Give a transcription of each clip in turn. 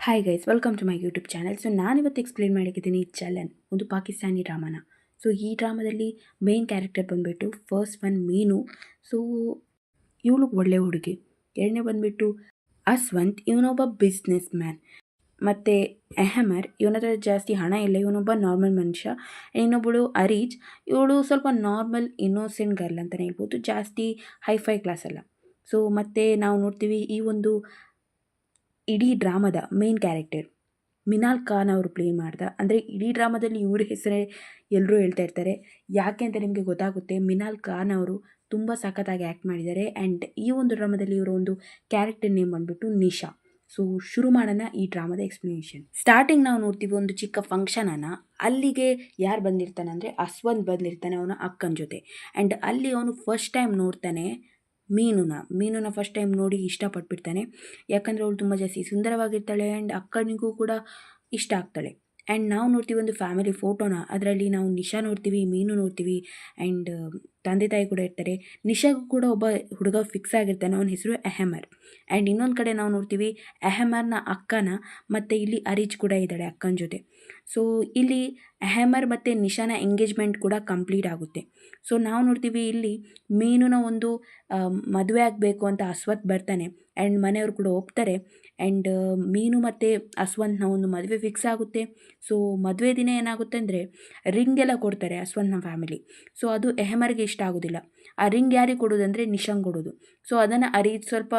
Hi guys, welcome to my YouTube channel. So ನಾನಿವತ್ತು explain ಮಾಡಿದ್ದೀನಿ ಚಲನ್, ಒಂದು ಪಾಕಿಸ್ತಾನಿ ಡ್ರಾಮಾನ. ಸೊ ಈ ಡ್ರಾಮಾದಲ್ಲಿ ಮೇನ್ ಕ್ಯಾರೆಕ್ಟರ್ ಬಂದುಬಿಟ್ಟು ಫಸ್ಟ್ ಒನ್ ಮೀನು. ಸೊ ಇವಳು ಒಳ್ಳೆ ಹುಡುಗಿ. ಎರಡನೇ ಬಂದುಬಿಟ್ಟು ಅಸ್ವಂತ್, ಇವನೊಬ್ಬ ಬಿಸ್ನೆಸ್ ಮ್ಯಾನ್. ಮತ್ತು ಅಹಮರ್, ಇವನ ಹತ್ರ ಜಾಸ್ತಿ ಹಣ ಇಲ್ಲ, ಇವನೊಬ್ಬ ನಾರ್ಮಲ್ ಮನುಷ್ಯ. ಇನ್ನೊಬ್ಬಳು ಅರೀಜ್, ಇವಳು ಸ್ವಲ್ಪ ನಾರ್ಮಲ್ ಇನ್ನೋಸೆಂಟ್ ಗರ್ಲ್ ಅಂತಲೇ ಹೇಳ್ಬೋದು, ಜಾಸ್ತಿ ಹೈಫೈ ಕ್ಲಾಸ್ ಅಲ್ಲ. ಸೊ ಮತ್ತು ನಾವು ನೋಡ್ತೀವಿ ಈ ಒಂದು ಇಡೀ ಡ್ರಾಮಾದ ಮೇನ್ ಕ್ಯಾರೆಕ್ಟರ್ ಮಿನಾಲ್ ಖಾನ್ ಅವರು ಪ್ಲೇ ಮಾಡ್ದ. ಅಂದರೆ ಇಡೀ ಡ್ರಾಮಾದಲ್ಲಿ ಇವ್ರ ಹೆಸರೇ ಎಲ್ಲರೂ ಹೇಳ್ತಾ ಇರ್ತಾರೆ. ಯಾಕೆ ಅಂತ ನಿಮಗೆ ಗೊತ್ತಾಗುತ್ತೆ. ಮಿನಾಲ್ ಖಾನ್ ಅವರು ತುಂಬ ಸಖತ್ತಾಗಿ ಆ್ಯಕ್ಟ್ ಮಾಡಿದ್ದಾರೆ. ಆ್ಯಂಡ್ ಈ ಒಂದು ಡ್ರಾಮಾದಲ್ಲಿ ಇವರ ಒಂದು ಕ್ಯಾರೆಕ್ಟರ್ ನೇಮ್ ಬಂದುಬಿಟ್ಟು ನಿಶಾ. ಸೊ ಶುರು ಮಾಡೋಣ ಈ ಡ್ರಾಮಾದ ಎಕ್ಸ್ಪ್ಲನೇಷನ್. ಸ್ಟಾರ್ಟಿಂಗ್ ನಾವು ನೋಡ್ತೀವಿ ಒಂದು ಚಿಕ್ಕ ಫಂಕ್ಷನನ್ನು. ಅಲ್ಲಿಗೆ ಯಾರು ಬಂದಿರ್ತಾನೆ ಅಂದರೆ ಅಸ್ವಂತ್ ಬಂದಿರ್ತಾನೆ ಅವನ ಅಕ್ಕನ ಜೊತೆ. ಆ್ಯಂಡ್ ಅಲ್ಲಿ ಅವನು ಫಸ್ಟ್ ಟೈಮ್ ನೋಡ್ತಾನೆ ಮೀನುನ ಫಸ್ಟ್ ಟೈಮ್ ನೋಡಿ ಇಷ್ಟಪಟ್ಬಿಡ್ತಾನೆ. ಯಾಕಂದರೆ ಅವಳು ತುಂಬ ಜಾಸ್ತಿ ಸುಂದರವಾಗಿರ್ತಾಳೆ ಆ್ಯಂಡ್ ಅಕ್ಕನಿಗೂ ಕೂಡ ಇಷ್ಟ ಆಗ್ತಾಳೆ. ಆ್ಯಂಡ್ ನಾವು ನೋಡ್ತೀವಿ ಒಂದು ಫ್ಯಾಮಿಲಿ ಫೋಟೋನ. ಅದರಲ್ಲಿ ನಾವು ನಿಶಾ ನೋಡ್ತೀವಿ, ಮೀನು ನೋಡ್ತೀವಿ, ಆ್ಯಂಡ್ ತಂದೆ ತಾಯಿ ಕೂಡ ಇರ್ತಾರೆ. ನಿಶಾಗೂ ಕೂಡ ಒಬ್ಬ ಹುಡುಗ ಫಿಕ್ಸ್ ಆಗಿರ್ತಾನೆ, ಅವನ ಹೆಸರು ಅಹಮರ್. ಆ್ಯಂಡ್ ಇನ್ನೊಂದು ಕಡೆ ನಾವು ನೋಡ್ತೀವಿ ಅಹಮರ್ನ ಅಕ್ಕನ, ಮತ್ತು ಇಲ್ಲಿ ಅರೀಜ್ ಕೂಡ ಇದ್ದಾಳೆ ಅಕ್ಕನ ಜೊತೆ. ಸೊ ಇಲ್ಲಿ ಅಹಮರ್ ಮತ್ತು ನಿಶಾನ ಎಂಗೇಜ್ಮೆಂಟ್ ಕೂಡ ಕಂಪ್ಲೀಟ್ ಆಗುತ್ತೆ. ಸೊ ನಾವು ನೋಡ್ತೀವಿ ಇಲ್ಲಿ ಮೀನುನ ಒಂದು ಮದುವೆ ಆಗಬೇಕು ಅಂತ ಅಸ್ವಂತ್ ಬರ್ತಾನೆ. ಆ್ಯಂಡ್ ಮನೆಯವರು ಕೂಡ ಒಪ್ತಾರೆ. ಆ್ಯಂಡ್ ಮೀನು ಮತ್ತು ಅಸ್ವಂತ್ನ ಒಂದು ಮದುವೆ ಫಿಕ್ಸ್ ಆಗುತ್ತೆ. ಸೊ ಮದುವೆ ದಿನ ಏನಾಗುತ್ತೆ ಅಂದರೆ ರಿಂಗ್ ಎಲ್ಲ ಕೊಡ್ತಾರೆ ಅಸ್ವಂತ್ನ ಫ್ಯಾಮಿಲಿ. ಸೊ ಅದು ಅಹಮರ್ಗೆ ಇಷ್ಟ ಆಗೋದಿಲ್ಲ. ಆ ರಿಂಗ್ ಯಾರಿಗೆ ಕೊಡೋದಂದರೆ ನಿಶಾಂಗ್ ಕೊಡೋದು. ಸೊ ಅದನ್ನು ಅರೀಜ್ ಸ್ವಲ್ಪ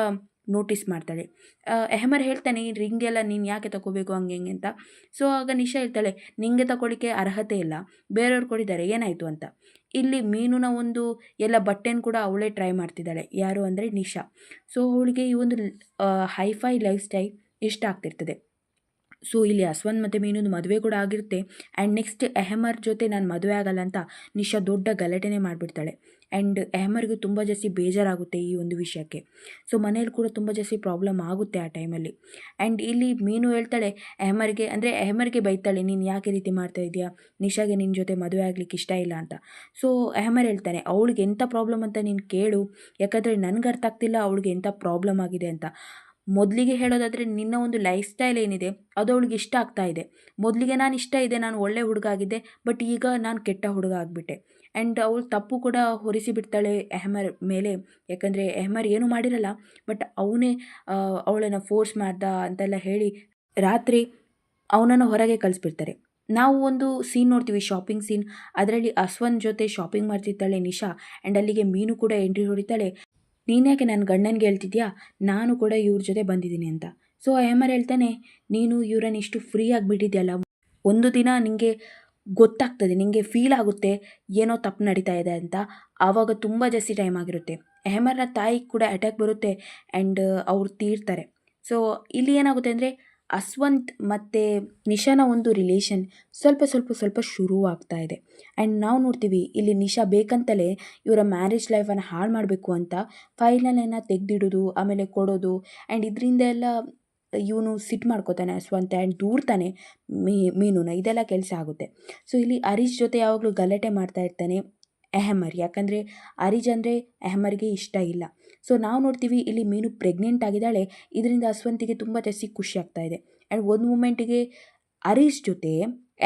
ನೋಟಿಸ್ ಮಾಡ್ತಾಳೆ. ಅಹಮರ್ ಹೇಳ್ತಾನೆ, ಈ ರಿಂಗ್ ಎಲ್ಲ ನೀನು ಯಾಕೆ ತಗೋಬೇಕು ಹಂಗೆ ಹಿಂಗೆ ಅಂತ. ಸೊ ಆಗ ನಿಶಾ ಹೇಳ್ತಾಳೆ, ನಿಂಗೆ ತಗೊಳ್ಳಿಕ್ಕೆ ಅರ್ಹತೆ ಇಲ್ಲ, ಬೇರೆಯವ್ರು ಕೊಟ್ಟಿದ್ದಾರೆ, ಏನಾಯಿತು ಅಂತ. ಇಲ್ಲಿ ಮೀನುನ ಒಂದು ಎಲ್ಲ ಬಟ್ಟೆನ ಕೂಡ ಅವಳೇ ಟ್ರೈ ಮಾಡ್ತಿದ್ದಾಳೆ. ಯಾರು ಅಂದರೆ ನಿಶಾ. ಸೊ ಅವಳಿಗೆ ಈ ಒಂದು ಹೈಫೈ ಲೈಫ್ ಸ್ಟೈಲ್ ಇಷ್ಟ ಆಗ್ತಿರ್ತದೆ. ಸೊ ಇಲ್ಲಿ ಅಸ್ವಂತ್ ಮತ್ತು ಮೀನೊಂದು ಮದುವೆ ಕೂಡ ಆಗಿರುತ್ತೆ. ಆ್ಯಂಡ್ ನೆಕ್ಸ್ಟ್ ಅಹಮರ್ ಜೊತೆ ನಾನು ಮದುವೆ ಆಗಲ್ಲ ಅಂತ ನಿಶಾ ದೊಡ್ಡ ಗಲಾಟೆನೇ ಮಾಡಿಬಿಡ್ತಾಳೆ. ಆ್ಯಂಡ್ ಅಹಮರ್ಗೂ ತುಂಬ ಜಾಸ್ತಿ ಬೇಜಾರಾಗುತ್ತೆ ಈ ಒಂದು ವಿಷಯಕ್ಕೆ. ಸೊ ಮನೇಲಿ ಕೂಡ ತುಂಬ ಜಾಸ್ತಿ ಪ್ರಾಬ್ಲಮ್ ಆಗುತ್ತೆ ಆ ಟೈಮಲ್ಲಿ. ಆ್ಯಂಡ್ ಇಲ್ಲಿ ಮೀನು ಹೇಳ್ತಾಳೆ ಅಹಮರ್ಗೆ ಬೈತಾಳೆ, ನೀನು ಯಾಕೆ ರೀತಿ ಮಾಡ್ತಾ ಇದೆಯಾ, ನಿಶಾಗೆ ನಿನ್ನ ಜೊತೆ ಮದುವೆ ಆಗಲಿಕ್ಕೆ ಇಷ್ಟ ಇಲ್ಲ ಅಂತ. ಸೊ ಅಹಮರ್ ಹೇಳ್ತಾನೆ, ಅವಳಿಗೆ ಎಂಥ ಪ್ರಾಬ್ಲಮ್ ಅಂತ ನೀನು ಕೇಳು, ಯಾಕಂದರೆ ನನಗೆ ಅರ್ಥ ಆಗ್ತಿಲ್ಲ ಅವಳಿಗೆ ಎಂಥ ಪ್ರಾಬ್ಲಮ್ ಆಗಿದೆ ಅಂತ. ಮೊದಲಿಗೆ ಹೇಳೋದಾದರೆ ನಿನ್ನ ಒಂದು ಲೈಫ್ ಸ್ಟೈಲ್ ಏನಿದೆ ಅದು ಅವಳಿಗೆ ಇಷ್ಟ ಆಗ್ತಾ ಇದೆ. ಮೊದಲಿಗೆ ನಾನು ಇಷ್ಟ ಇದೆ, ನಾನು ಒಳ್ಳೆ ಹುಡುಗ ಆಗಿದ್ದೆ, ಬಟ್ ಈಗ ನಾನು ಕೆಟ್ಟ ಹುಡುಗ ಆಗಿಬಿಟ್ಟೆ. ಆ್ಯಂಡ್ ಅವಳು ತಪ್ಪು ಕೂಡ ಹೊರಿಸಿ ಬಿಡ್ತಾಳೆ ಅಹಮರ್ ಮೇಲೆ. ಯಾಕಂದರೆ ಅಹಮರ್ ಏನೂ ಮಾಡಿರಲ್ಲ, ಬಟ್ ಅವನೇ ಅವಳನ್ನು ಫೋರ್ಸ್ ಮಾಡ್ದ ಅಂತೆಲ್ಲ ಹೇಳಿ ರಾತ್ರಿ ಅವನನ್ನು ಹೊರಗೆ ಕಳಿಸ್ಬಿಡ್ತಾರೆ. ನಾವು ಒಂದು ಸೀನ್ ನೋಡ್ತೀವಿ, ಶಾಪಿಂಗ್ ಸೀನ್. ಅದರಲ್ಲಿ ಅಸ್ವಂತ್ ಜೊತೆ ಶಾಪಿಂಗ್ ಮಾಡ್ತಿರ್ತಾಳೆ ನಿಶಾ. ಆ್ಯಂಡ್ ಅಲ್ಲಿಗೆ ಮೀನು ಕೂಡ ಎಂಟ್ರಿ ಹೊಡಿತಾಳೆ. ನೀನ್ಯಾಕೆ ನನ್ನ ಗಂಡನಿಗೆ ಹೇಳ್ತಿದ್ಯಾ, ನಾನು ಕೂಡ ಇವ್ರ ಜೊತೆ ಬಂದಿದ್ದೀನಿ ಅಂತ. ಸೊ ಅಹಮರ್ ಹೇಳ್ತಾನೆ, ನೀನು ಇವರನ್ನು ಇಷ್ಟು ಫ್ರೀ ಆಗಿಬಿಟ್ಟಿದ್ಯಲ್ಲ, ಒಂದು ದಿನ ನಿನಗೆ ಗೊತ್ತಾಗ್ತದೆ, ನಿನಗೆ ಫೀಲ್ ಆಗುತ್ತೆ ಏನೋ ತಪ್ಪು ನಡೀತಾ ಇದೆ ಅಂತ. ಆವಾಗ ತುಂಬ ಜಾಸ್ತಿ ಟೈಮ್ ಆಗಿರುತ್ತೆ. ಅಹಮರ್ನ ತಾಯಿ ಕೂಡ ಅಟ್ಯಾಕ್ ಬರುತ್ತೆ ಆ್ಯಂಡ್ ಅವ್ರು ತೀರ್ತಾರೆ. ಸೊ ಇಲ್ಲಿ ಏನಾಗುತ್ತೆ ಅಂದರೆ ಅಸ್ವಂತ್ ಮತ್ತು ನಿಶಾನ ಒಂದು ರಿಲೇಷನ್ ಸ್ವಲ್ಪ ಶುರುವಾಗ್ತಾ ಇದೆ. ಆ್ಯಂಡ್ ನಾವು ನೋಡ್ತೀವಿ ಇಲ್ಲಿ ನಿಶಾ ಬೇಕಂತಲೇ ಇವರ ಮ್ಯಾರೇಜ್ ಲೈಫನ್ನು ಹಾಳು ಮಾಡಬೇಕು ಅಂತ ಫೈಲನ್ನೆಲ್ಲ ತೆಗೆದಿಡೋದು, ಆಮೇಲೆ ಕೊಡೋದು. ಆ್ಯಂಡ್ ಇದರಿಂದ ಎಲ್ಲ ಇವನು ಸಿಟ್ಟು ಮಾಡ್ಕೋತಾನೆ ಅಸ್ವಂತ್, ಆ್ಯಂಡ್ ದೂರ್ತಾನೆ ಮೀನುನ. ಇದೆಲ್ಲ ಕೆಲಸ ಆಗುತ್ತೆ. ಸೊ ಇಲ್ಲಿ ಅರೀಜ್ ಜೊತೆ ಯಾವಾಗಲೂ ಗಲಾಟೆ ಮಾಡ್ತಾ ಇರ್ತಾನೆ ಅಹಮರ್. ಯಾಕಂದರೆ ಅರೀಜ್ ಅಂದರೆ ಅಹಮರ್ಗೆ ಇಷ್ಟ ಇಲ್ಲ. ಸೊ ನಾವು ನೋಡ್ತೀವಿ ಇಲ್ಲಿ ಮೀನು ಪ್ರೆಗ್ನೆಂಟ್ ಆಗಿದ್ದಾಳೆ. ಇದರಿಂದ ಅಸ್ವಂತಿಗೆ ತುಂಬ ಜಾಸ್ತಿ ಖುಷಿ ಆಗ್ತಾ ಇದೆ. ಆ್ಯಂಡ್ ಒಂದು ಮೂಮೆಂಟಿಗೆ ಅರೀಜ್ ಜೊತೆ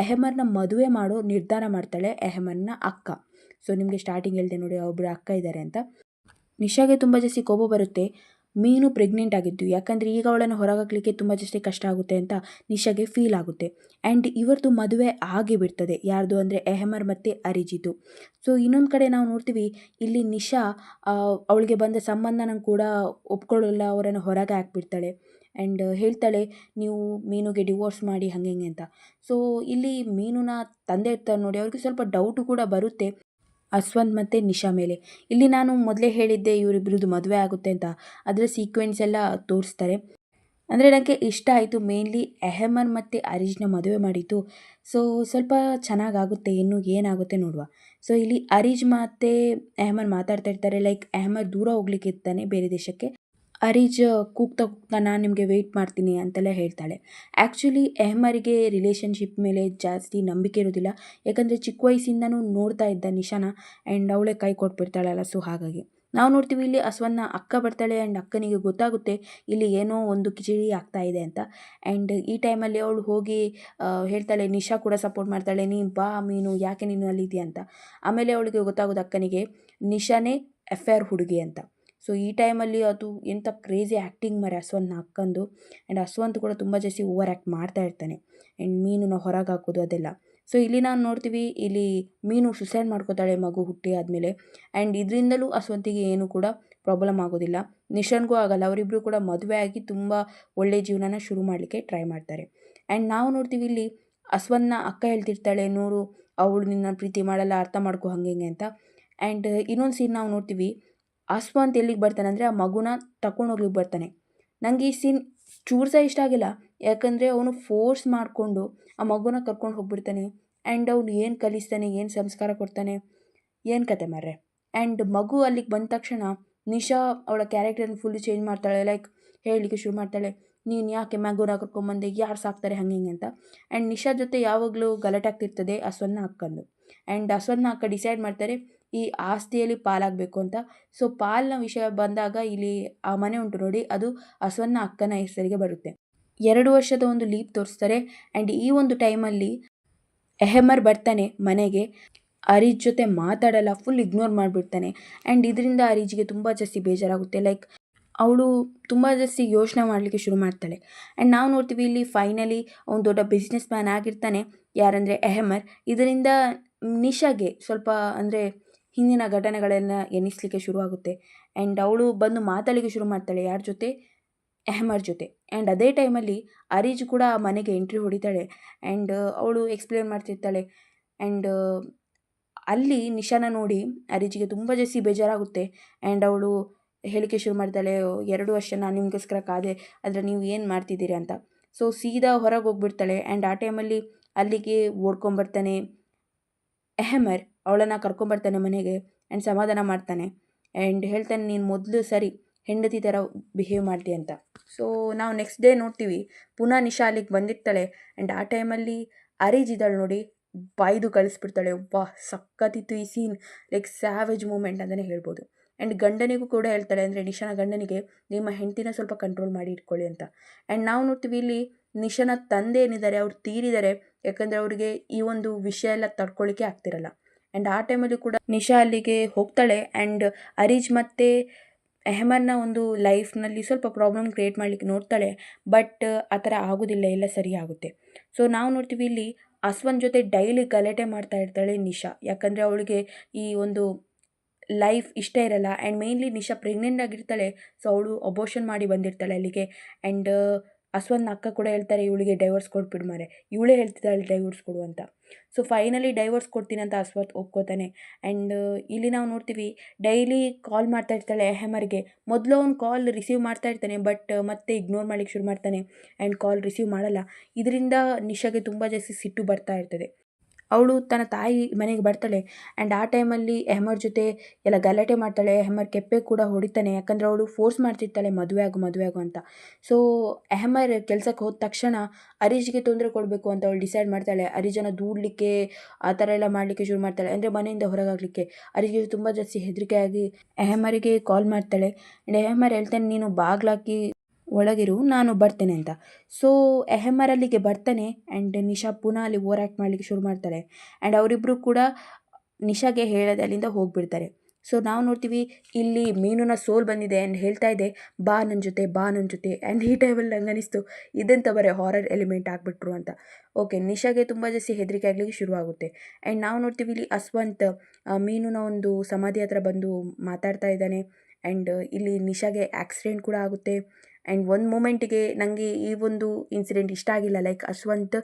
ಅಹಮರ್ನ ಮದುವೆ ಮಾಡೋ ನಿರ್ಧಾರ ಮಾಡ್ತಾಳೆ ಅಹಮರ್ನ ಅಕ್ಕ. ಸೊ ನಿಮಗೆ ಸ್ಟಾರ್ಟಿಂಗ್ ಹೇಳಿದೆ ನೋಡಿ, ಒಬ್ಬರು ಅಕ್ಕ ಇದ್ದಾರೆ ಅಂತ. ನಿಶಾಗೆ ತುಂಬ ಜಾಸ್ತಿ ಕೋಪ ಬರುತ್ತೆ, ಮೀನು ಪ್ರೆಗ್ನೆಂಟ್ ಆಗಿದ್ದು, ಯಾಕಂದರೆ ಈಗ ಅವಳನ್ನು ಹೊರಗಾಕಲಿಕ್ಕೆ ತುಂಬ ಜಾಸ್ತಿ ಕಷ್ಟ ಆಗುತ್ತೆ ಅಂತ ನಿಶಾಗೆ ಫೀಲ್ ಆಗುತ್ತೆ. ಆ್ಯಂಡ್ ಇವತ್ತು ಮದುವೆ ಆಗಿಬಿಡ್ತದೆ. ಯಾರ್ದು ಅಂದರೆ ಅಹಮರ್ ಮತ್ತು ಅರಿಜಿತು. ಸೊ ಇನ್ನೊಂದು ಕಡೆ ನಾವು ನೋಡ್ತೀವಿ ಇಲ್ಲಿ ನಿಶಾ ಅವಳಿಗೆ ಬಂದ ಸಂಬಂಧನ ಕೂಡ ಒಪ್ಕೊಳ್ಳಲ್ಲ, ಅವರನ್ನು ಹೊರಗೆ ಹಾಕ್ಬಿಡ್ತಾಳೆ. ಆ್ಯಂಡ್ ಹೇಳ್ತಾಳೆ, ನೀವು ಮೀನುಗೆ ಡಿವೋರ್ಸ್ ಮಾಡಿ ಹಾಗೆ ಹಿಂಗೆ ಅಂತ. ಸೊ ಇಲ್ಲಿ ಮೀನುನ ತಂದೆ ಇರ್ತಾರೆ ನೋಡಿ, ಅವ್ರಿಗೆ ಸ್ವಲ್ಪ ಡೌಟು ಕೂಡ ಬರುತ್ತೆ ಅಸ್ವಂತ್ ಮತ್ತು ನಿಶಾ ಮೇಲೆ. ಇಲ್ಲಿ ನಾನು ಮೊದಲೇ ಹೇಳಿದ್ದೆ ಇವರಿಬ್ಬರದ್ದು ಮದುವೆ ಆಗುತ್ತೆ ಅಂತ, ಅದರ ಸೀಕ್ವೆನ್ಸ್ ಎಲ್ಲ ತೋರಿಸ್ತಾರೆ. ಅಂದರೆ ನನಗೆ ಇಷ್ಟ ಆಯಿತು. ಮೇನ್ಲಿ ಅಹಮರ್ ಮತ್ತು ಅರೀಜ್ನ ಮದುವೆ ಮಾಡಿದ್ದು. ಸೊ ಸ್ವಲ್ಪ ಚೆನ್ನಾಗಾಗುತ್ತೆ, ಇನ್ನು ಏನಾಗುತ್ತೆ ನೋಡುವ. ಸೊ ಇಲ್ಲಿ ಅರೀಜ್ ಮತ್ತು ಅಹಮರ್ ಮಾತಾಡ್ತಾ ಇರ್ತಾರೆ. ಲೈಕ್ ಅಹಮರ್ ದೂರ ಹೋಗ್ಲಿಕ್ಕೆ ಇರ್ತಾನೆ ಬೇರೆ ದೇಶಕ್ಕೆ. ಅರೀಜ್ ಕೂಗ್ತಾ ನಾನು ನಿಮಗೆ ವೆಯ್ಟ್ ಮಾಡ್ತೀನಿ ಅಂತೆಲ್ಲ ಹೇಳ್ತಾಳೆ. ಆ್ಯಕ್ಚುಲಿ ಅಹಮರಿಗೆ ರಿಲೇಷನ್ಶಿಪ್ ಮೇಲೆ ಜಾಸ್ತಿ ನಂಬಿಕೆ ಇರೋದಿಲ್ಲ. ಯಾಕಂದರೆ ಚಿಕ್ಕ ವಯಸ್ಸಿಂದನೂ ನೋಡ್ತಾ ಇದ್ದ ನಿಶಾನ, ಆ್ಯಂಡ್ ಅವಳೇ ಕೈ ಕೊಟ್ಬಿಡ್ತಾಳಲ್ಲ. ಸೊ ಹಾಗಾಗಿ ನಾವು ನೋಡ್ತೀವಿ ಇಲ್ಲಿ ಅಸ್ವನ್ನ ಅಕ್ಕ ಬರ್ತಾಳೆ ಆ್ಯಂಡ್ ಅಕ್ಕನಿಗೆ ಗೊತ್ತಾಗುತ್ತೆ ಇಲ್ಲಿ ಏನೋ ಒಂದು ಕಿಚಡಿ ಆಗ್ತಾ ಇದೆ ಅಂತ. ಆ್ಯಂಡ್ ಈ ಟೈಮಲ್ಲಿ ಅವಳು ಹೋಗಿ ಹೇಳ್ತಾಳೆ, ನಿಶಾ ಕೂಡ ಸಪೋರ್ಟ್ ಮಾಡ್ತಾಳೆ, ನೀನು ಬಾ ಮೀನು, ಯಾಕೆ ನೀನು ಅಲ್ಲಿದ್ದೀಯ ಅಂತ. ಆಮೇಲೆ ಅವಳಿಗೆ ಗೊತ್ತಾಗೋದು ಅಕ್ಕನಿಗೆ ನಿಶಾನೇ ಅಫೇರ್ ಹುಡುಗಿ ಅಂತ. ಸೊ ಈ ಟೈಮಲ್ಲಿ ಅದು ಎಂಥ ಕ್ರೇಜಿ ಆ್ಯಕ್ಟಿಂಗ್ ಮರೆ ಅಸ್ವಂತ್ನ ಅಕ್ಕಂದು. ಆ್ಯಂಡ್ ಅಸ್ವಂತ್ ಕೂಡ ತುಂಬ ಜಾಸ್ತಿ ಓವರ್ ಆ್ಯಕ್ಟ್ ಮಾಡ್ತಾ ಇರ್ತಾನೆ ಆ್ಯಂಡ್ ಮೀನನ್ನ ಹೊರಗೆ ಹಾಕೋದು ಅದೆಲ್ಲ. ಸೊ ಇಲ್ಲಿ ನಾವು ನೋಡ್ತೀವಿ, ಇಲ್ಲಿ ಮೀನು ಸುಸೈಡ್ ಮಾಡ್ಕೋತಾಳೆ ಮಗು ಹುಟ್ಟಿ ಆದಮೇಲೆ. ಆ್ಯಂಡ್ ಇದರಿಂದಲೂ ಅಸ್ವಂತಿಗೆ ಏನು ಕೂಡ ಪ್ರಾಬ್ಲಮ್ ಆಗೋದಿಲ್ಲ, ನಿಶಾನ್ಗೂ ಆಗಲ್ಲ. ಅವರಿಬ್ಬರು ಕೂಡ ಮದುವೆ ಆಗಿ ತುಂಬ ಒಳ್ಳೆಯ ಜೀವನನ ಶುರು ಮಾಡಲಿಕ್ಕೆ ಟ್ರೈ ಮಾಡ್ತಾರೆ. ಆ್ಯಂಡ್ ನಾವು ನೋಡ್ತೀವಿ ಇಲ್ಲಿ ಅಸ್ವಂತ್ನ ಅಕ್ಕ ಹೇಳ್ತಿರ್ತಾಳೆ, ನೋಡು ಅವಳು ನಿನ್ನ ಪ್ರೀತಿ ಮಾಡಲ್ಲ, ಅರ್ಥ ಮಾಡ್ಕೊ ಹಂಗೆ ಹಿಂಗೆ ಅಂತ. ಆ್ಯಂಡ್ ಇನ್ನೊಂದು ಸೀನ್ ನಾವು ನೋಡ್ತೀವಿ, ಅಸ್ವಂತ್ ಎಲ್ಲಿಗೆ ಬರ್ತಾನೆ ಅಂದರೆ ಆ ಮಗುನ ತಗೊಂಡು ಹೋಗ್ಲಿಕ್ಕೆ ಬರ್ತಾನೆ. ನನಗೆ ಈ ಸೀನ್ ಚೂರು ಸಹ ಇಷ್ಟ ಆಗಿಲ್ಲ, ಯಾಕಂದರೆ ಅವನು ಫೋರ್ಸ್ ಮಾಡಿಕೊಂಡು ಆ ಮಗುನ ಕರ್ಕೊಂಡು ಹೋಗ್ಬಿಡ್ತಾನೆ. ಆ್ಯಂಡ್ ಅವ್ನು ಏನು ಕಲಿಸ್ತಾನೆ, ಏನು ಸಂಸ್ಕಾರ ಕೊಡ್ತಾನೆ, ಏನು ಕತೆ ಮಾರ್ರೆ. ಆ್ಯಂಡ್ ಮಗು ಅಲ್ಲಿಗೆ ಬಂದ ತಕ್ಷಣ ನಿಶಾ ಅವಳ ಕ್ಯಾರೆಕ್ಟರ್ನ ಫುಲ್ ಚೇಂಜ್ ಮಾಡ್ತಾಳೆ. ಲೈಕ್ ಹೇಳಲಿಕ್ಕೆ ಶುರು ಮಾಡ್ತಾಳೆ, ನೀನು ಯಾಕೆ ಮಗುನ ಕರ್ಕೊಂಬಂದೆ, ಯಾರು ಸಾಕ್ತಾರೆ ಹಂಗೆ ಹಿಂಗೆ ಅಂತ. ಆ್ಯಂಡ್ ನಿಶಾ ಜೊತೆ ಯಾವಾಗಲೂ ಗಲಾಟೆ ಆಗ್ತಿರ್ತದೆ ಅಸ್ವಂತ್ನ ಅಕ್ಕಂದು. ಆ್ಯಂಡ್ ಅಸ್ವಂತ್ನ ಅಕ್ಕ ಡಿಸೈಡ್ ಮಾಡ್ತಾರೆ ಈ ಆಸ್ತಿಯಲ್ಲಿ ಪಾಲಾಗಬೇಕು ಅಂತ. ಸೊ ಪಾಲಿನ ವಿಷಯ ಬಂದಾಗ ಇಲ್ಲಿ ಆ ಮನೆ ಉಂಟು ನೋಡಿ, ಅದು ಅಸ್ವಂತ್ನ ಅಕ್ಕನ ಹೆಸರಿಗೆ ಬರುತ್ತೆ. 2 ವರ್ಷದ ಒಂದು ಲೀವ್ ತೋರಿಸ್ತಾರೆ. ಆ್ಯಂಡ್ ಈ ಒಂದು ಟೈಮಲ್ಲಿ ಎಹಮರ್ ಬರ್ತಾನೆ ಮನೆಗೆ. ಅರೀಜ್ ಜೊತೆ ಮಾತಾಡಲ್ಲ, ಫುಲ್ ಇಗ್ನೋರ್ ಮಾಡಿಬಿಡ್ತಾನೆ. ಆ್ಯಂಡ್ ಇದರಿಂದ ಅರೀಜ್ಗೆ ತುಂಬ ಜಾಸ್ತಿ ಬೇಜಾರಾಗುತ್ತೆ. ಲೈಕ್ ಅವಳು ತುಂಬ ಜಾಸ್ತಿ ಯೋಚನೆ ಮಾಡಲಿಕ್ಕೆ ಶುರು ಮಾಡ್ತಾಳೆ. ಆ್ಯಂಡ್ ನಾವು ನೋಡ್ತೀವಿ ಇಲ್ಲಿ ಫೈನಲಿ ಅವ್ನು ದೊಡ್ಡ ಬಿಸ್ನೆಸ್ ಮ್ಯಾನ್ ಆಗಿರ್ತಾನೆ, ಯಾರಂದರೆ ಎಹಮರ್. ಇದರಿಂದ ನಿಶಾಗೆ ಸ್ವಲ್ಪ ಅಂದರೆ ಹಿಂದಿನ ಘಟನೆಗಳೆಲ್ಲ ಎನಿಸ್ಲಿಕ್ಕೆ ಶುರುವಾಗುತ್ತೆ. ಆ್ಯಂಡ್ ಅವಳು ಬಂದು ಮಾತಾಡಲಿಕ್ಕೆ ಶುರು ಮಾಡ್ತಾಳೆ, ಯಾರ ಜೊತೆ, ಎಹಮರ್ ಜೊತೆ. ಆ್ಯಂಡ್ ಅದೇ ಟೈಮಲ್ಲಿ ಅರೀಜ್ ಕೂಡ ಆ ಮನೆಗೆ ಎಂಟ್ರಿ ಹೊಡಿತಾಳೆ. ಆ್ಯಂಡ್ ಅವಳು ಎಕ್ಸ್ಪ್ಲೇನ್ ಮಾಡ್ತಿರ್ತಾಳೆ. ಆ್ಯಂಡ್ ಅಲ್ಲಿ ನಿಶಾನ ನೋಡಿ ಅರೀಜ್ಗೆ ತುಂಬ ಜಾಸ್ತಿ ಬೇಜಾರಾಗುತ್ತೆ. ಆ್ಯಂಡ್ ಅವಳು ಹೇಳಿಕೆ ಶುರು ಮಾಡ್ತಾಳೆ, 2 ವರ್ಷ ನಾನು ನಿಮಗೋಸ್ಕರ ಕಾದೆ, ಆದರೆ ನೀವು ಏನು ಮಾಡ್ತಿದ್ದೀರಿ ಅಂತ. ಸೊ ಸೀದಾ ಹೊರಗೆ ಹೋಗ್ಬಿಡ್ತಾಳೆ. ಆ್ಯಂಡ್ ಆ ಟೈಮಲ್ಲಿ ಅಲ್ಲಿಗೆ ಓಡ್ಕೊಂಬರ್ತಾನೆ ಎಹಮರ್, ಅವಳನ್ನು ಕರ್ಕೊಂಬರ್ತಾನೆ ಮನೆಗೆ. ಆ್ಯಂಡ್ ಸಮಾಧಾನ ಮಾಡ್ತಾನೆ. ಆ್ಯಂಡ್ ಹೇಳ್ತಾನೆ, ನೀನು ಮೊದಲು ಸರಿ ಹೆಂಡತಿ ಥರ ಬಿಹೇವ್ ಮಾಡ್ತೀಯ ಅಂತ. ಸೊ ನಾವು ನೆಕ್ಸ್ಟ್ ಡೇ ನೋಡ್ತೀವಿ, ಪುನಃ ನಿಶಾ ಅಲ್ಲಿಗೆ ಬಂದಿರ್ತಾಳೆ. ಆ್ಯಂಡ್ ಆ ಟೈಮಲ್ಲಿ ಅರೀಜ್ ಇದ್ದಾಳೆ ನೋಡಿ, ಬಾಯ್ದು ಕಳಿಸ್ಬಿಡ್ತಾಳೆ. ವಾಹ್, ಸಕ್ಕತ್ತಿತ್ತು ಈ ಸೀನ್. ಲೈಕ್ ಸ್ಯಾವೇಜ್ ಮೂಮೆಂಟ್ ಅಂತಲೇ ಹೇಳ್ಬೋದು. ಆ್ಯಂಡ್ ಗಂಡನಿಗೂ ಕೂಡ ಹೇಳ್ತಾಳೆ, ಅಂದರೆ ನಿಶಾನ ಗಂಡನಿಗೆ, ನಿಮ್ಮ ಹೆಂಡತಿನ ಸ್ವಲ್ಪ ಕಂಟ್ರೋಲ್ ಮಾಡಿ ಇಟ್ಕೊಳ್ಳಿ ಅಂತ. ಆ್ಯಂಡ್ ನಾವು ನೋಡ್ತೀವಿ ಇಲ್ಲಿ ನಿಶಾನ ತಂದೆ ಏನಿದ್ದಾರೆ ಅವ್ರು ತೀರಿದ್ದಾರೆ, ಯಾಕಂದರೆ ಅವರಿಗೆ ಈ ಒಂದು ವಿಷಯ ಎಲ್ಲ ತಡ್ಕೊಳ್ಳಿಕ್ಕೆ ಆಗ್ತಿರಲ್ಲ. ಆ್ಯಂಡ್ ಆ ಟೈಮಲ್ಲಿ ಕೂಡ ನಿಶಾ ಅಲ್ಲಿಗೆ ಹೋಗ್ತಾಳೆ. ಆ್ಯಂಡ್ ಅರೀಜ್ ಮತ್ತು ಎಹಮರ್ನ ಒಂದು ಲೈಫ್ನಲ್ಲಿ ಸ್ವಲ್ಪ ಪ್ರಾಬ್ಲಮ್ ಕ್ರಿಯೇಟ್ ಮಾಡಲಿಕ್ಕೆ ನೋಡ್ತಾಳೆ. ಬಟ್ ಆ ಥರ ಆಗೋದಿಲ್ಲ, ಎಲ್ಲ ಸರಿ ಆಗುತ್ತೆ. ಸೊ ನಾವು ನೋಡ್ತೀವಿ ಇಲ್ಲಿ ಅಸ್ವಂತ್ ಜೊತೆ ಡೈಲಿ ಗಲಾಟೆ ಮಾಡ್ತಾ ಇರ್ತಾಳೆ ನಿಶಾ, ಯಾಕಂದರೆ ಅವಳಿಗೆ ಈ ಒಂದು ಲೈಫ್ ಇಷ್ಟ ಇರಲ್ಲ. ಆ್ಯಂಡ್ ಮೇಯ್ನ್ಲಿ ನಿಶಾ ಪ್ರೆಗ್ನೆಂಟ್ ಆಗಿರ್ತಾಳೆ. ಸೊ ಅವಳು ಅಬೋಷನ್ ಮಾಡಿ ಬಂದಿರ್ತಾಳೆ ಅಲ್ಲಿಗೆ. ಆ್ಯಂಡ್ ಅಸ್ವಂತ್ನ ಅಕ್ಕ ಕೂಡ ಹೇಳ್ತಾರೆ, ಇವಳಿಗೆ ಡೈವರ್ಸ್ ಕೊಟ್ಬಿಡು ಮಾರೆ, ಇವಳೇ ಹೇಳ್ತಿದ್ದಾಳೆ ಡೈವರ್ಸ್ ಕೊಡು ಅಂತ. ಸೊ ಫೈನಲಿ ಡೈವರ್ಸ್ ಕೊಡ್ತೀನಿ ಅಂತ ಅಸ್ವಂತ್ ಒಪ್ಕೋತಾನೆ. ಆ್ಯಂಡ್ ಇಲ್ಲಿ ನಾವು ನೋಡ್ತೀವಿ ಡೈಲಿ ಕಾಲ್ ಮಾಡ್ತಾ ಇರ್ತಾಳೆ ಎಹಮರ್ಗೆ. ಮೊದಲು ಅವ್ನು ಕಾಲ್ ರಿಸೀವ್ ಮಾಡ್ತಾ ಇರ್ತಾನೆ, ಬಟ್ ಮತ್ತೆ ಇಗ್ನೋರ್ ಮಾಡ್ಲಿಕ್ಕೆ ಶುರು ಮಾಡ್ತಾನೆ ಆ್ಯಂಡ್ ಕಾಲ್ ರಿಸೀವ್ ಮಾಡಲ್ಲ. ಇದರಿಂದ ನಿಶಾಗೆ ತುಂಬ ಜಾಸ್ತಿ ಸಿಟ್ಟು ಬರ್ತಾ ಇರ್ತದೆ. ಅವಳು ತನ್ನ ತಾಯಿ ಮನೆಗೆ ಬರ್ತಾಳೆ. ಆ್ಯಂಡ್ ಆ ಟೈಮಲ್ಲಿ ಎಹಮರ್ ಜೊತೆ ಎಲ್ಲ ಗಲಾಟೆ ಮಾಡ್ತಾಳೆ. ಎಹಮರ್ ಕೆಪ್ಪೆ ಕೂಡ ಹೊಡಿತಾನೆ, ಯಾಕಂದರೆ ಅವಳು ಫೋರ್ಸ್ ಮಾಡ್ತಿರ್ತಾಳೆ ಮದುವೆ ಆಗು ಅಂತ. ಸೊ ಎಹಮರ್ ಕೆಲಸಕ್ಕೆ ಹೋದ ತಕ್ಷಣ ಅರೀಜ್ಗೆ ತೊಂದರೆ ಕೊಡಬೇಕು ಅಂತ ಅವಳು ಡಿಸೈಡ್ ಮಾಡ್ತಾಳೆ. ಅರೀಜನ ದೂಡಲಿಕ್ಕೆ ಆ ಥರ ಎಲ್ಲ ಮಾಡಲಿಕ್ಕೆ ಶುರು ಮಾಡ್ತಾಳೆ, ಅಂದರೆ ಮನೆಯಿಂದ ಹೊರಗಾಗಲಿಕ್ಕೆ. ಅರೀಜ್ಗೆ ತುಂಬ ಜಾಸ್ತಿ ಹೆದರಿಕೆಯಾಗಿ ಎಹಮರಿಗೆ ಕಾಲ್ ಮಾಡ್ತಾಳೆ. ಆ್ಯಂಡ್ ಎಹಮರ್ ಹೇಳ್ತಾನೆ, ನೀನು ಬಾಗ್ಲಾಕಿ ಒಳಗಿರು, ನಾನು ಬರ್ತೇನೆ ಅಂತ. ಸೊ ಎಹಮರ್ ಅಲ್ಲಿಗೆ ಬರ್ತಾನೆ. ಆ್ಯಂಡ್ ನಿಶಾ ಪುನಃ ಅಲ್ಲಿ ಓವರ್ ಆ್ಯಕ್ಟ್ ಮಾಡಲಿಕ್ಕೆ ಶುರು ಮಾಡ್ತಾರೆ. ಆ್ಯಂಡ್ ಅವರಿಬ್ಬರು ಕೂಡ ನಿಶಾಗೆ ಹೇಳದೆ ಅಲ್ಲಿಂದ ಹೋಗಿಬಿಡ್ತಾರೆ. ಸೊ ನಾವು ನೋಡ್ತೀವಿ ಇಲ್ಲಿ ಮೀನುನ ಸೋಲ್ ಬಂದಿದೆ ಆ್ಯಂಡ್ ಹೇಳ್ತಾ ಇದೆ, ಬಾ ನನ್ನ ಜೊತೆ, ಬಾ ನನ್ನ ಜೊತೆ. ಆ್ಯಂಡ್ ಈ ಟೈಮಲ್ಲಿ ನಂಗೆ ಅನಿಸ್ತು, ಇದೆಂತ ಬರೀ ಹಾರರ್ ಎಲಿಮೆಂಟ್ ಆಗಿಬಿಟ್ರು ಅಂತ. ಓಕೆ, ನಿಶಾಗೆ ತುಂಬ ಜಾಸ್ತಿ ಹೆದರಿಕೆ ಆಗಲಿಕ್ಕೆ ಶುರುವಾಗುತ್ತೆ. ಆ್ಯಂಡ್ ನಾವು ನೋಡ್ತೀವಿ ಇಲ್ಲಿ ಅಸ್ವಂತ್ ಮೀನುನ ಒಂದು ಸಮಾಧಿ ಹತ್ರ ಬಂದು ಮಾತಾಡ್ತಾ ಇದ್ದಾನೆ. ಆ್ಯಂಡ್ ಇಲ್ಲಿ ನಿಶಾಗೆ ಆಕ್ಸಿಡೆಂಟ್ ಕೂಡ ಆಗುತ್ತೆ. ಆ್ಯಂಡ್ ಒಂದು ಮೂಮೆಂಟಿಗೆ ನನಗೆ ಈ ಒಂದು ಇನ್ಸಿಡೆಂಟ್ ಇಷ್ಟ ಆಗಿಲ್ಲ. ಲೈಕ್ ಅಸ್ವಂತ್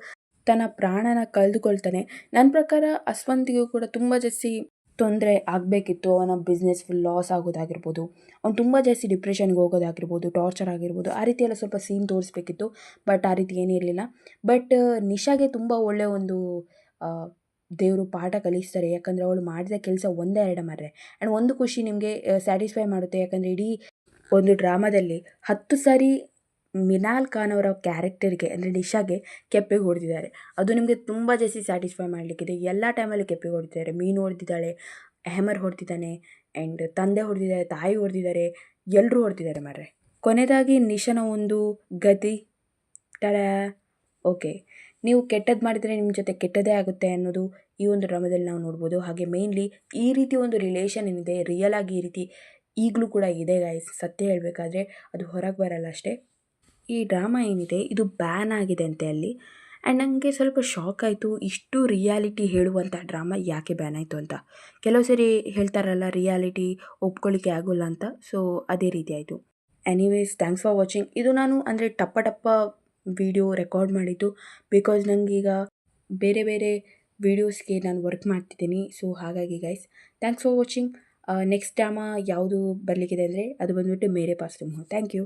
ತನ್ನ ಪ್ರಾಣನ ಕಳೆದುಕೊಳ್ತಾನೆ. ನನ್ನ ಪ್ರಕಾರ ಅಸ್ವಂತಿಗೂ ಕೂಡ ತುಂಬ ಜಾಸ್ತಿ ತೊಂದರೆ ಆಗಬೇಕಿತ್ತು. ಅವನ ಬಿಸ್ನೆಸ್ ಫುಲ್ ಲಾಸ್ ಆಗೋದಾಗಿರ್ಬೋದು, ಅವ್ನು ತುಂಬ ಜಾಸ್ತಿ ಡಿಪ್ರೆಷನ್ಗೆ ಹೋಗೋದಾಗಿರ್ಬೋದು, ಟಾರ್ಚರ್ ಆಗಿರ್ಬೋದು, ಆ ರೀತಿ ಎಲ್ಲ ಸ್ವಲ್ಪ ಸೀನ್ ತೋರಿಸ್ಬೇಕಿತ್ತು. ಬಟ್ ಆ ರೀತಿ ಏನಿರಲಿಲ್ಲ. ಬಟ್ ನಿಶಾಗೆ ತುಂಬ ಒಳ್ಳೆಯ ಒಂದು ದೇವರು ಪಾಠ ಕಲಿಸ್ತಾರೆ, ಯಾಕಂದರೆ ಅವಳು ಮಾಡಿದ ಕೆಲಸ ಒಂದೇ ಎರಡು ಮಾರ್ರೆ. ಆ್ಯಂಡ್ ಒಂದು ಖುಷಿ ನಿಮಗೆ ಸ್ಯಾಟಿಸ್ಫೈ ಮಾಡುತ್ತೆ, ಯಾಕಂದರೆ ಇಡೀ ಒಂದು ಡ್ರಾಮಾದಲ್ಲಿ 10 ಸಾರಿ ಮಿನಾಲ್ ಖಾನ್ ಅವರ ಕ್ಯಾರೆಕ್ಟರ್ಗೆ, ಅಂದರೆ ನಿಶಾಗೆ ಕೆಪ್ಪಿಗೆ ಹೊಡೆದಿದ್ದಾರೆ. ಅದು ನಿಮಗೆ ತುಂಬ ಜಾಸ್ತಿ ಸ್ಯಾಟಿಸ್ಫೈ ಮಾಡಲಿಕ್ಕಿದೆ. ಎಲ್ಲ ಟೈಮಲ್ಲಿ ಕೆಪ್ಪಿಗೆ ಹೊಡೆದಿದ್ದಾರೆ. ಮೀನು ಹೊಡೆದಿದ್ದಾಳೆ, ಎಹಮರ್ ಹೊಡೆದಿದ್ದಾನೆ, ಆ್ಯಂಡ್ ತಂದೆ ಹೊಡೆದಿದ್ದಾರೆ, ತಾಯಿ ಹೊಡೆದಿದ್ದಾರೆ, ಎಲ್ಲರೂ ಹೊಡೆದಿದ್ದಾರೆ ಮಾರ್ರೆ. ಕೊನೆಯದಾಗಿ ನಿಶಾನ ಒಂದು ಗತಿ ಟಡ ಓಕೆ, ನೀವು ಕೆಟ್ಟದ್ದು ಮಾಡಿದರೆ ನಿಮ್ಮ ಜೊತೆ ಕೆಟ್ಟದೇ ಆಗುತ್ತೆ ಅನ್ನೋದು ಈ ಒಂದು ಡ್ರಾಮಾದಲ್ಲಿ ನಾವು ನೋಡ್ಬೋದು. ಹಾಗೆ ಮೇಯ್ನ್ಲಿ ಈ ರೀತಿ ಒಂದು ರಿಲೇಷನ್ ಏನಿದೆ ರಿಯಲ್ ಆಗಿ ಈ ರೀತಿ ಈಗಲೂ ಕೂಡ ಇದೆ ಗೈಸ್. ಸತ್ಯ ಹೇಳಬೇಕಾದ್ರೆ ಅದು ಹೊರಗೆ ಬರಲ್ಲ ಅಷ್ಟೇ. ಈ ಡ್ರಾಮಾ ಏನಿದೆ ಇದು ಬ್ಯಾನ್ ಆಗಿದೆ ಅಂತೆ ಅಲ್ಲಿ. ಆ್ಯಂಡ್ ನನಗೆ ಸ್ವಲ್ಪ ಶಾಕ್ ಆಯಿತು, ಇಷ್ಟು ರಿಯಾಲಿಟಿ ಹೇಳುವಂಥ ಡ್ರಾಮಾ ಯಾಕೆ ಬ್ಯಾನ್ ಆಯಿತು ಅಂತ. ಕೆಲವು ಸರಿ ಹೇಳ್ತಾರಲ್ಲ ರಿಯಾಲಿಟಿ ಒಪ್ಕೊಳ್ಳಿಕ್ಕೆ ಆಗೋಲ್ಲ ಅಂತ, ಸೊ ಅದೇ ರೀತಿ ಆಯಿತು. Anyways thanks for watching. ಇದು ನಾನು ಅಂದರೆ ಟಪ್ಪ ವಿಡಿಯೋ ರೆಕಾರ್ಡ್ ಮಾಡಿದ್ದು, ಬಿಕಾಸ್ ನನಗೀಗ ಬೇರೆ ಬೇರೆ ವೀಡಿಯೋಸ್ಗೆ ನಾನು ವರ್ಕ್ ಮಾಡ್ತಿದ್ದೀನಿ. ಸೊ ಹಾಗಾಗಿ guys thanks for watching. Next drama ಯಾವುದು ಬರಲಿಕ್ಕಿದೆ ಅಂದರೆ ಅದು ಬಂದುಬಿಟ್ಟು ಮೇರೆ ಪಾಸ್ ತುಮ್ ಹೋ. Thank you.